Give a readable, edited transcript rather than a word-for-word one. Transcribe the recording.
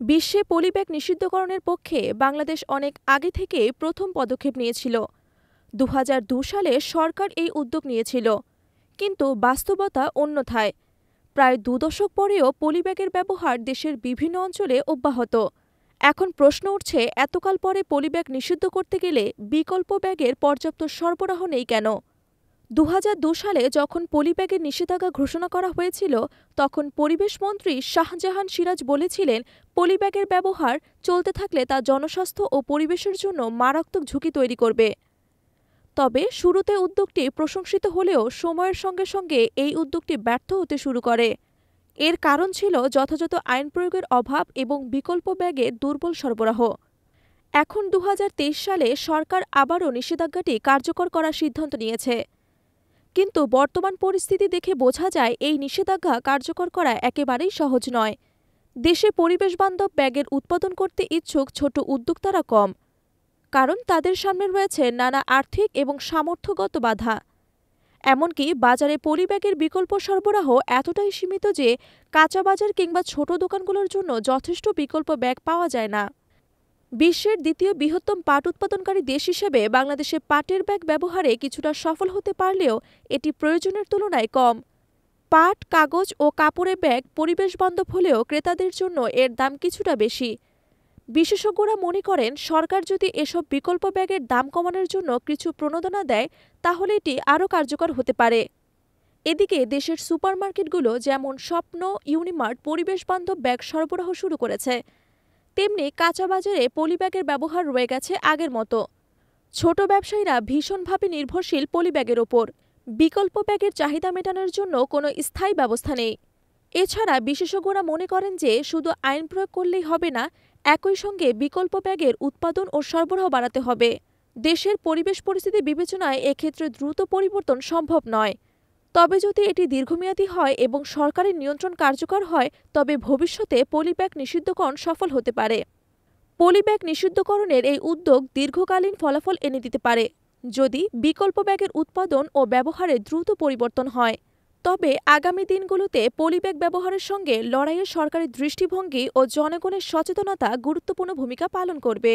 বিশ্বে পলিব্যাগ নিষিদ্ধকরণের পক্ষে বাংলাদেশ অনেক আগে থেকে প্রথম পদক্ষেপ নিয়েছিল। ২০০২ সালে সরকার এই উদ্যোগ নিয়েছিল, কিন্তু বাস্তবতা অন্যথায়। প্রায় ২ দশক পরেও পলিব্যাগের ব্যবহার দেশের বিভিন্ন অঞ্চলে অব্যাহত। এখন প্রশ্ন উঠছে, এতকাল পরে পলিব্যাগ নিষিদ্ধ করতে গেলে বিকল্প ব্যাগের পর্যাপ্ত সরবরাহ নেই কেন? ২০০২ সালে যখন পলিব্যাগের নিষেধাজ্ঞা ঘোষণা করা হয়েছিল, তখন পরিবেশমন্ত্রী শাহজাহান সিরাজ বলেছিলেন, পলিব্যাগের ব্যবহার চলতে থাকলে তা জনস্বাস্থ্য ও পরিবেশের জন্য মারাত্মক ঝুঁকি তৈরি করবে। তবে শুরুতে উদ্যোগটি প্রশংসিত হলেও সময়ের সঙ্গে সঙ্গে এই উদ্যোগটি ব্যর্থ হতে শুরু করে। এর কারণ ছিল যথাযথ আইন প্রয়োগের অভাব এবং বিকল্প ব্যাগের দুর্বল সরবরাহ। এখন ২০২৩ সালে সরকার আবারও নিষেধাজ্ঞাটি কার্যকর করার সিদ্ধান্ত নিয়েছে। কিন্তু বর্তমান পরিস্থিতি দেখে বোঝা যায়, এই নিষেধাজ্ঞা কার্যকর করা একেবারেই সহজ নয়। দেশে পরিবেশবান্ধব ব্যাগের উৎপাদন করতে ইচ্ছুক ছোট উদ্যোক্তারা কম, কারণ তাদের সামনে রয়েছে নানা আর্থিক এবং সামর্থ্যগত বাধা। এমনকি বাজারে পলিব্যাগের বিকল্প সরবরাহ এতটাই সীমিত যে কাঁচা বাজার কিংবা ছোট দোকানগুলোর জন্য যথেষ্ট বিকল্প ব্যাগ পাওয়া যায় না। বিশ্বের দ্বিতীয় বৃহত্তম পাট উৎপাদনকারী দেশ হিসেবে বাংলাদেশে পাটের ব্যাগ ব্যবহারে কিছুটা সফল হতে পারলেও এটি প্রয়োজনের তুলনায় কম। পাট, কাগজ ও কাপড়ের ব্যাগ পরিবেশবান্ধব হলেও ক্রেতাদের জন্য এর দাম কিছুটা বেশি। বিশেষজ্ঞরা মনে করেন, সরকার যদি এসব বিকল্প ব্যাগের দাম কমানোর জন্য কিছু প্রণোদনা দেয়, তাহলে এটি আরও কার্যকর হতে পারে। এদিকে দেশের সুপারমার্কেটগুলো যেমন স্বপ্ন, ইউনিমার্ট পরিবেশবান্ধব ব্যাগ সরবরাহ শুরু করেছে, তেমনি কাঁচা বাজারে পলিব্যাগের ব্যবহার রয়ে গেছে আগের মতো। ছোট ব্যবসায়ীরা ভীষণভাবে নির্ভরশীল পলিব্যাগের ওপর। বিকল্প ব্যাগের চাহিদা মেটানোর জন্য কোনো স্থায়ী ব্যবস্থা নেই। এছাড়া বিশেষজ্ঞরা মনে করেন যে শুধু আইন প্রয়োগ করলেই হবে না, একই সঙ্গে বিকল্প ব্যাগের উৎপাদন ও সরবরাহ বাড়াতে হবে। দেশের পরিবেশ পরিস্থিতি বিবেচনায় এক্ষেত্রে দ্রুত পরিবর্তন সম্ভব নয়। তবে যদি এটি দীর্ঘমেয়াদী হয় এবং সরকারি নিয়ন্ত্রণ কার্যকর হয়, তবে ভবিষ্যতে পলিব্যাগ নিষিদ্ধকরণ সফল হতে পারে। পলিব্যাগ নিষিদ্ধকরণের এই উদ্যোগ দীর্ঘকালীন ফলাফল এনে দিতে পারে যদি বিকল্প ব্যাগের উৎপাদন ও ব্যবহারে দ্রুত পরিবর্তন হয়। তবে আগামী দিনগুলোতে পলিব্যাগ ব্যবহারের সঙ্গে লড়াইয়ে সরকারি দৃষ্টিভঙ্গি ও জনগণের সচেতনতা গুরুত্বপূর্ণ ভূমিকা পালন করবে।